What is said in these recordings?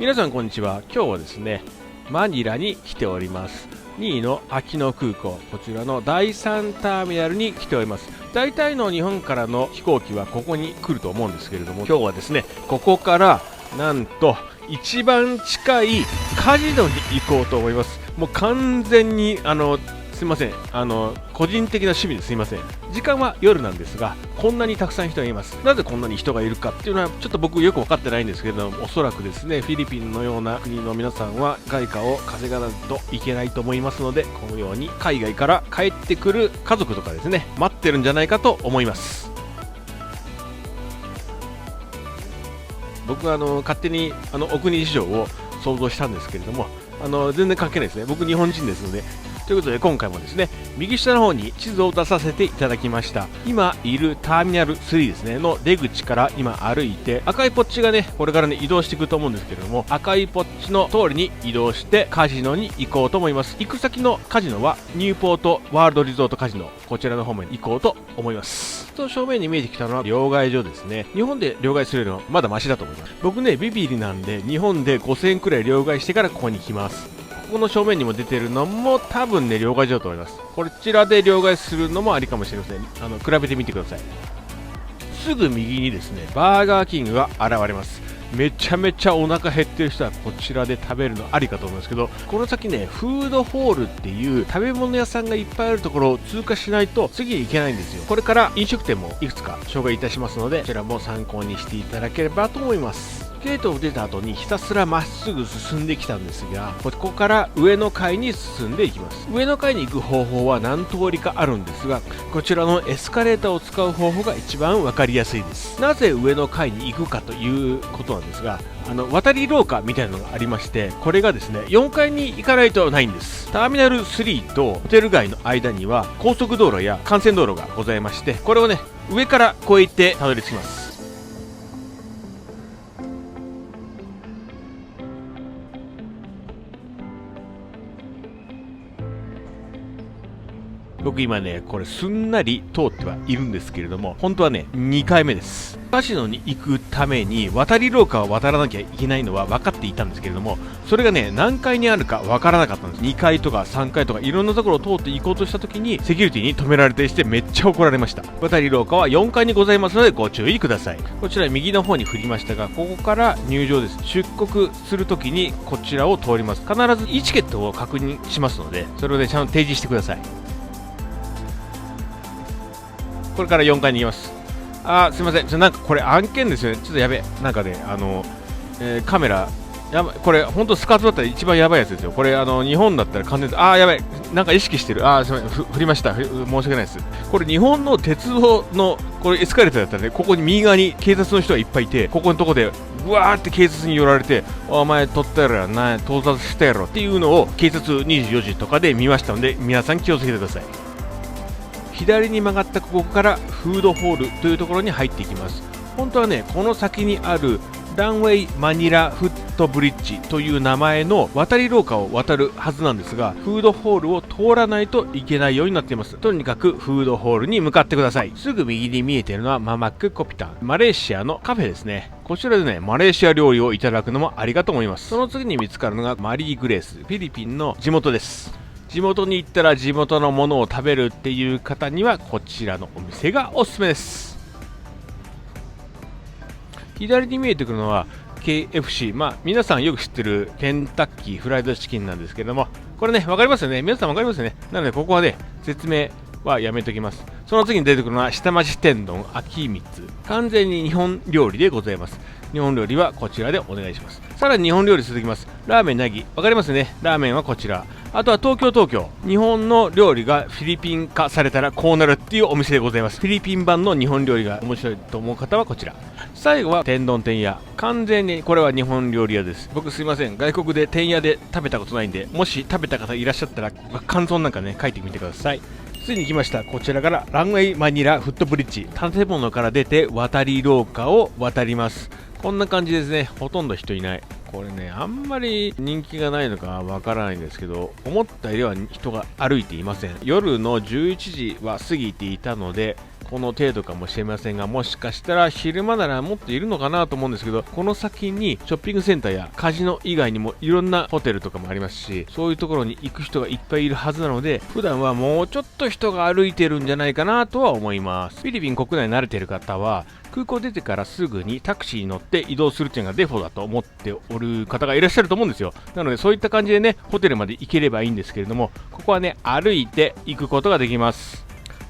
皆さんこんにちは。今日はですね、マニラに来ております。2位の秋野空港、こちらの第3ターミナルに来ております。大体の日本からの飛行機はここに来ると思うんですけれども、今日はですね、ここからなんと一番近いカジノに行こうと思います。もう完全にすいません、個人的な趣味ですいません。時間は夜なんですが、こんなにたくさん人がいます。なぜこんなに人がいるかっていうのはちょっと僕よく分かってないんですけれども、おそらくですね、フィリピンのような国の皆さんは外貨を稼がないといけないと思いますので、このように海外から帰ってくる家族とかですね、待ってるんじゃないかと思います。僕は勝手にお国事情を想像したんですけれども、全然関係ないですね。僕日本人ですので。ということで今回もですね、右下の方に地図を出させていただきました。今いるターミナル3ですねの出口から今歩いて、赤いポッチがねこれからね移動していくと思うんですけれども、赤いポッチの通りに移動してカジノに行こうと思います。行く先のカジノはニューポートワールドリゾートカジノ、こちらの方面に行こうと思います。と正面に見えてきたのは両替所ですね。日本で両替するのはまだマシだと思います。僕ねビビリなんで、日本で5000円くらい両替してからここに来ます。ここの正面にも出てるのも多分ね両替所だと思います。こちらで両替するのもありかもしれません。比べてみてください。すぐ右にですねバーガーキングが現れます。めちゃめちゃお腹減ってる人はこちらで食べるのありかと思うんですけど、この先ねフードホールっていう食べ物屋さんがいっぱいあるところを通過しないと次に行けないんですよ。これから飲食店もいくつか紹介いたしますので、こちらも参考にしていただければと思います。ゲートを出た後にひたすらまっすぐ進んできたんですが、ここから上の階に進んでいきます。上の階に行く方法は何通りかあるんですが、こちらのエスカレーターを使う方法が一番分かりやすいです。なぜ上の階に行くかということなんですが、渡り廊下みたいなのがありまして、これがですね4階に行かないとないんです。ターミナル3とホテル街の間には高速道路や幹線道路がございまして、これをね上から越えてたどり着きます。僕今ねこれすんなり通ってはいるんですけれども、本当はね2回目です。カジノに行くために渡り廊下を渡らなきゃいけないのは分かっていたんですけれども、それがね何階にあるか分からなかったんです。2階とか3階とかいろんなところを通って行こうとした時にセキュリティに止められてしてめっちゃ怒られました。渡り廊下は4階にございますのでご注意ください。こちら右の方に振りましたが、ここから入場です。出国する時にこちらを通ります。必ずイチケットを確認しますので、それをねちゃんと提示してください。これから4階に行きます。すいません、なんかこれ案件ですよね。ちょっとやべえ、なんかねカメラこれ本当スカートだったら一番やばいやつですよ。これ日本だったら完全にやばい、なんか意識してる。すいません、振りました。申し訳ないです。これ日本の鉄道のこれエスカレーターだったらね、ここに右側に警察の人がいっぱいいて、ここのとこでぐわーって警察に寄られて、お前取ったやろな、盗撮したやろっていうのを警察24時とかで見ましたので、皆さん気をつけてください。左に曲がったここからフードホールというところに入っていきます。本当はねこの先にあるランウェイマニラフットブリッジという名前の渡り廊下を渡るはずなんですが、フードホールを通らないといけないようになっています。とにかくフードホールに向かってください。すぐ右に見えているのはママックコピタン、マレーシアのカフェですね。こちらでねマレーシア料理をいただくのもありがとう思います。その次に見つかるのがマリーグレース、フィリピンの地元です。地元に行ったら地元のものを食べるっていう方にはこちらのお店がおすすめです。左に見えてくるのは KFC、皆さんよく知ってるケンタッキーフライドチキンなんですけども、これね分かりますよね。皆さん分かりますよね。なのでここはね説明はやめときます。その次に出てくるのは下町天丼秋光、完全に日本料理でございます。日本料理はこちらでお願いします。さらに日本料理続きます。ラーメンなぎ、わかりますね。ラーメンはこちら。あとは東京、日本の料理がフィリピン化されたらこうなるっていうお店でございます。フィリピン版の日本料理が面白いと思う方はこちら。最後は天丼天屋、完全にこれは日本料理屋です。僕すいません、外国で天屋で食べたことないんで、もし食べた方いらっしゃったら感想なんかね書いてみてください。ついに来ました。こちらからランウェイマニラフットブリッジ、建物から出て渡り廊下を渡ります。こんな感じですね。ほとんど人いない。これねあんまり人気がないのかわからないんですけど、思ったよりは人が歩いていません。夜の11時は過ぎていたので、この程度かもしれませんが、もしかしたら昼間ならもっといるのかなと思うんですけど、この先にショッピングセンターやカジノ以外にもいろんなホテルとかもありますし、そういうところに行く人がいっぱいいるはずなので、普段はもうちょっと人が歩いてるんじゃないかなとは思います。フィリピン国内に慣れている方は、空港出てからすぐにタクシーに乗って移動するっていうのがデフォだと思っておる方がいらっしゃると思うんですよ。なのでそういった感じでね、ホテルまで行ければいいんですけれども、ここはね、歩いて行くことができます。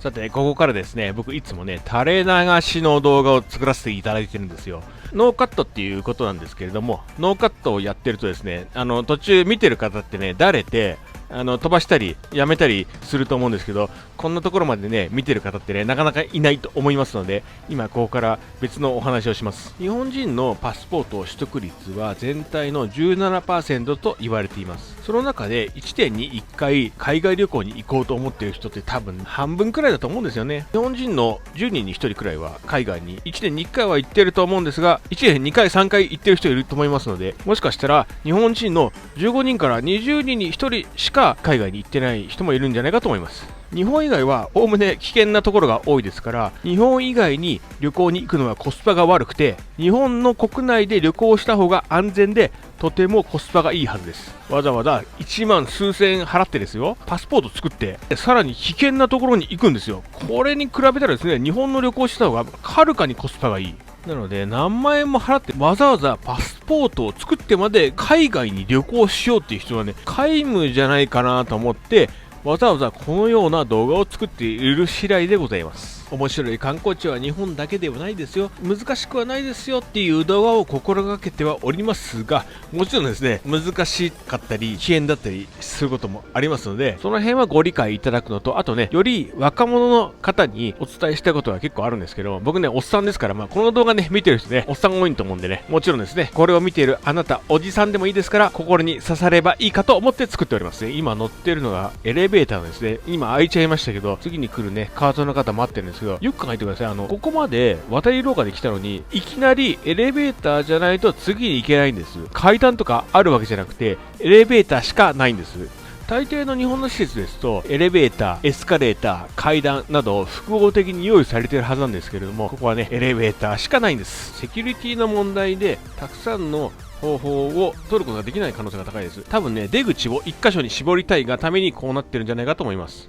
さて、ここからですね、僕いつもね、垂れ流しの動画を作らせていただいてるんですよ。ノーカットっていうことなんですけれども、ノーカットをやってるとですね、途中見てる方ってね、だれて、飛ばしたりやめたりすると思うんですけど、こんなところまでね見てる方ってねなかなかいないと思いますので、今ここから別のお話をします。日本人のパスポート取得率は全体の 17% と言われています。その中で1年に1回海外旅行に行こうと思っている人って多分半分くらいだと思うんですよね。日本人の10人に1人くらいは海外に1年に1回は行ってると思うんですが、1年2回3回行ってる人いると思いますので、もしかしたら日本人の15人から20人に1人しか海外に行ってない人もいるんじゃないかと思います。日本以外はおおむね危険なところが多いですから、日本以外に旅行に行くのはコスパが悪くて、日本の国内で旅行した方が安全でとてもコスパがいいはずです。わざわざ1万数千円払ってですよ、パスポート作ってさらに危険なところに行くんですよ。これに比べたらですね、日本の旅行した方がはるかにコスパがいい。なので何万円も払ってわざわざパスポートを作ってまで海外に旅行しようっていう人はね、皆無じゃないかなと思って、わざわざこのような動画を作っている次第でございます。面白い観光地は日本だけではないですよ、難しくはないですよっていう動画を心がけてはおりますが、もちろんですね、難しかったり危険だったりすることもありますので、その辺はご理解いただくのと、あとね、より若者の方にお伝えしたいことが結構あるんですけど、僕ねおっさんですから、この動画ね見てる人ねおっさん多いと思うんでね、もちろんですね、これを見ているあなたおじさんでもいいですから、心に刺さればいいかと思って作っておりますね。今乗ってるのがエレベーターなんですね。今開いちゃいましたけど、次に来るねカートの方待ってるんですけど、よく考えてください。ここまで渡り廊下で来たのに、いきなりエレベーターじゃないと次に行けないんです。階段とかあるわけじゃなくてエレベーターしかないんです。大抵の日本の施設ですとエレベーター、エスカレーター、階段など複合的に用意されているはずなんですけれども、ここはねエレベーターしかないんです。セキュリティの問題でたくさんの方法を取ることができない可能性が高いです。多分ね、出口を1箇所に絞りたいがためにこうなってるんじゃないかと思います。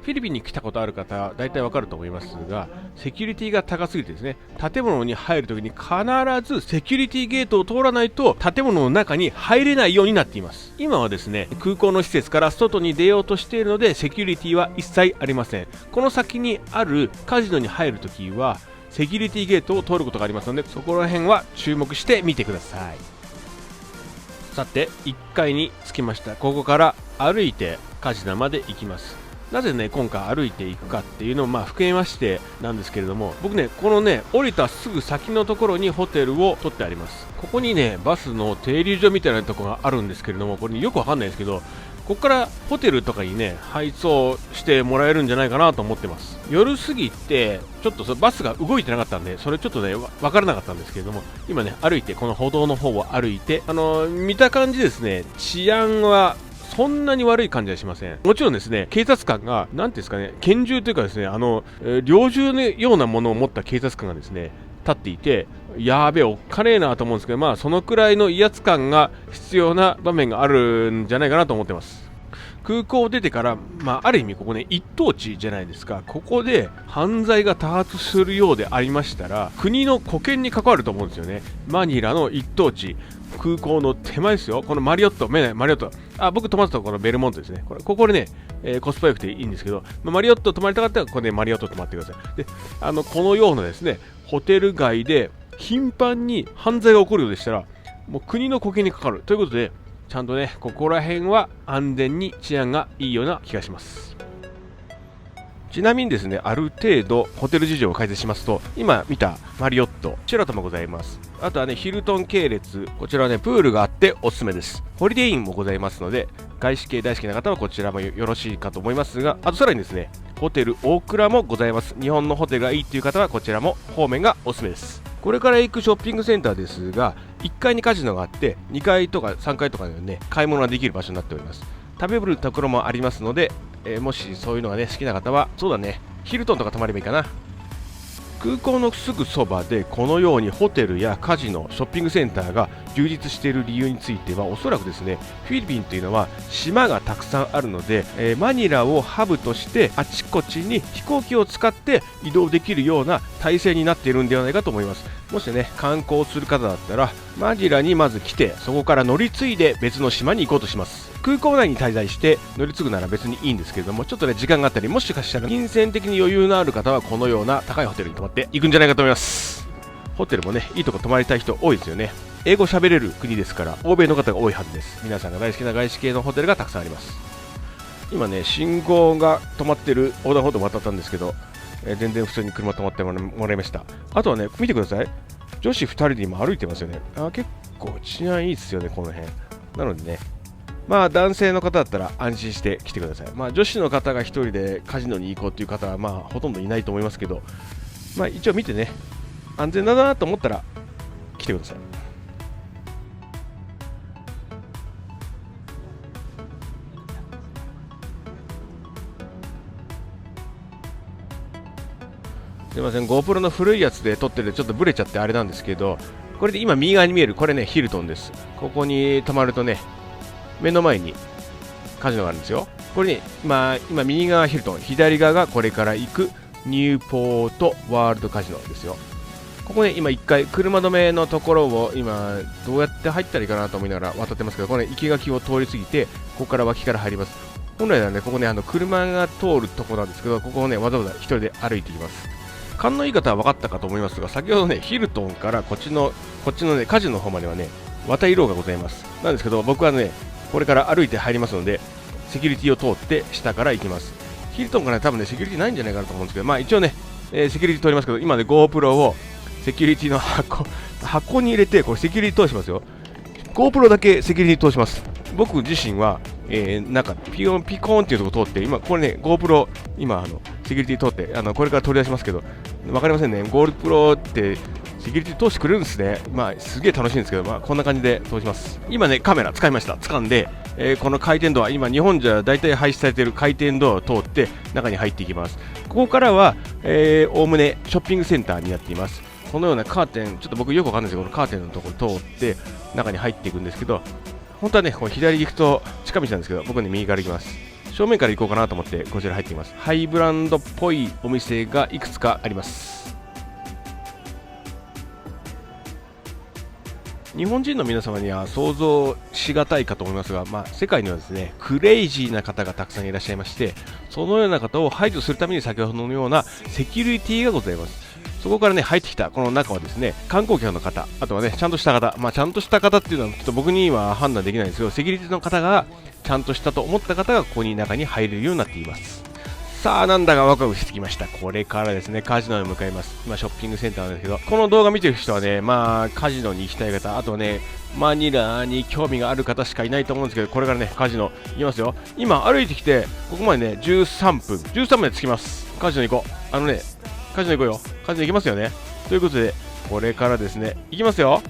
フィリピンに来たことある方は大体わかると思いますが、セキュリティが高すぎてですね、建物に入るときに必ずセキュリティゲートを通らないと建物の中に入れないようになっています。今はですね、空港の施設から外に出ようとしているのでセキュリティは一切ありません。この先にあるカジノに入るときはセキュリティゲートを通ることがありますので、そこら辺は注目してみてください。さて、1階に着きました。ここから歩いてカジノまで行きます。なぜね今回歩いていくかっていうのを含めましてなんですけれども、僕ねこのね降りたすぐ先のところにホテルを取ってあります。ここにねバスの停留所みたいなところがあるんですけれども、これよくわかんないですけど、ここからホテルとかにね配送してもらえるんじゃないかなと思ってます。夜過ぎてちょっとバスが動いてなかったんで、それちょっとね分からなかったんですけれども、今ね歩いてこの歩道の方を歩いて、見た感じですね、治安はそんなに悪い感じはしません。もちろんですね、警察官が何ていうんですかね、拳銃というかですね、猟銃のようなものを持った警察官がですね立っていて、やーべえおっかねえなと思うんですけど、そのくらいの威圧感が必要な場面があるんじゃないかなと思ってます。空港を出てから、ある意味ここね一等地じゃないですか。ここで犯罪が多発するようでありましたら、国の保険に関わると思うんですよね。マニラの一等地、空港の手前ですよ。このマリオット、マリオット、僕泊まったところのベルモントですね。ここでね、コスパ良くていいんですけど、マリオット泊まりたかったらここでマリオット泊まってください。で、このようなですねホテル街で頻繁に犯罪が起こるようでしたら、もう国の保険にかかるということで、ちゃんとねここら辺は安全に治安がいいような気がします。ちなみにですね、ある程度ホテル事情を解説しますと、今見たマリオット、シェラトンもございます。あとはねヒルトン系列、こちらはねプールがあっておすすめです。ホリデーインもございますので、外資系大好きな方はこちらもよろしいかと思いますが、あとさらにですねホテル大倉もございます。日本のホテルがいいっていう方はこちらも方面がおすすめです。これから行くショッピングセンターですが、1階にカジノがあって2階とか3階とかでね買い物ができる場所になっております。食べるところもありますので、もしそういうのがね好きな方は、そうだねヒルトンとか泊まればいいかな。空港のすぐそばでこのようにホテルやカジノ、ショッピングセンターが充実している理由については、おそらくですね、フィリピンというのは島がたくさんあるので、マニラをハブとしてあちこちに飛行機を使って移動できるような体制になっているんではないかと思います。もしね、観光する方だったらマニラにまず来て、そこから乗り継いで別の島に行こうとします。空港内に滞在して乗り継ぐなら別にいいんですけれども、ちょっとね時間があったり、もしかしたら金銭的に余裕のある方はこのような高いホテルに泊まっていくんじゃないかと思います。ホテルもね、いいとこ泊まりたい人多いですよね。英語喋れる国ですから欧米の方が多いはずです。皆さんが大好きな外資系のホテルがたくさんあります。今ね、信号が止まってる横断歩道を渡ったんですけど、全然普通に車止まってもらいました。あとはね、見てください、女子2人で今歩いてますよね。結構治安いいですよね、この辺。なのでね、まあ男性の方だったら安心して来てください。まあ女子の方が1人でカジノに行こうという方はまあほとんどいないと思いますけど、まあ一応見てね、安全だなと思ったら来てください。すいません、GoPro の古いやつで撮っててちょっとブレちゃってあれなんですけど、これで今右側に見える、これね、ヒルトンです。ここに泊まるとね、目の前にカジノがあるんですよ。これね、今右側ヒルトン、左側がこれから行くニューポートワールドカジノですよ。ここね、今1回車止めのところを今どうやって入ったらいいかなと思いながら渡ってますけど、これ、ね、生垣を通り過ぎて、ここから脇から入ります。本来はね、ここね、車が通るところなんですけど、ここをね、わざわざ1人で歩いていきます。勘のいい方は分かったかと思いますが、先ほどね、ヒルトンからこっちのね、カジノの方まではね、渡り廊がございます。なんですけど、僕はね、これから歩いて入りますので、セキュリティを通って下から行きます。ヒルトンからね、多分ね、セキュリティないんじゃないかなと思うんですけど、まあ一応ね、セキュリティ通りますけど、今ね、GoPro をセキュリティの箱に入れて、これセキュリティ通しますよ。GoPro だけセキュリティ通します。僕自身は、なんかピコーンっていうところ通って、今、これね、GoPro、今、セキュリティ通って、これから取り出しますけど、わかりませんね、GoPro ってセキュリティ通してくれるんですね。まあ、すげえ楽しいんですけど、まあ、こんな感じで通します。今ね、カメラ使いました。掴んで、この回転ドア、今、日本じゃ大体廃止されている回転ドアを通って、中に入っていきます。ここからは、おおむねショッピングセンターになっています。このようなカーテン、ちょっと僕よくわかんないですけど、このカーテンのところ通って、中に入っていくんですけど、本当はね、こう左行くと近道なんですけど、僕ね、右から行きます。正面から行こうかなと思って、こちら入っています。ハイブランドっぽいお店がいくつかあります。日本人の皆様には想像しがたいかと思いますが、まあ、世界にはですね、クレイジーな方がたくさんいらっしゃいまして、そのような方を排除するために先ほどのようなセキュリティがございます。そこからね、入ってきたこの中はですね、観光客の方、あとはね、ちゃんとした方、まあ、ちゃんとした方っていうのはちょっと僕には判断できないんですけど、セキュリティの方がちゃんとしたと思った方がここに中に入れるようになっています。さあ、なんだかワクワクしてきました。これからですね、カジノに向かいます。今、ショッピングセンターなんですけど、この動画見てる人はね、まあ、カジノに行きたい方、あとね、マニラに興味がある方しかいないと思うんですけど、これからね、カジノ行きますよ。今、歩いてきて、ここまでね、13分で着きます。カジノ行こう。カジノ行こうよ。カジノ行きますよね。ということで、これからですね、行きますよ。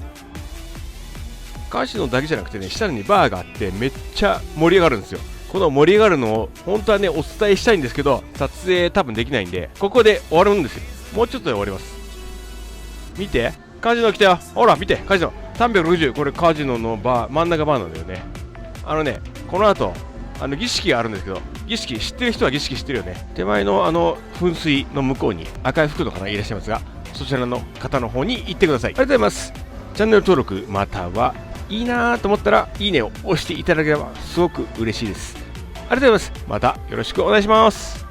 カジノだけじゃなくてね、下にバーがあって、めっちゃ盛り上がるんですよ。この盛り上がるのを本当はねお伝えしたいんですけど、撮影多分できないんで、ここで終わるんですよ。もうちょっとで終わります。見て、カジノ来たよ。ほら見て、カジノ360、これカジノのバー、真ん中バーなんだよね。この後儀式があるんですけど、儀式知ってる人は儀式知ってるよね。手前の噴水の向こうに赤い服の方いらっしゃいますが、そちらの方の方に行ってください。ありがとうございます。チャンネル登録またはいいなと思ったらいいねを押していただければすごく嬉しいです。ありがとうございます。またよろしくお願いします。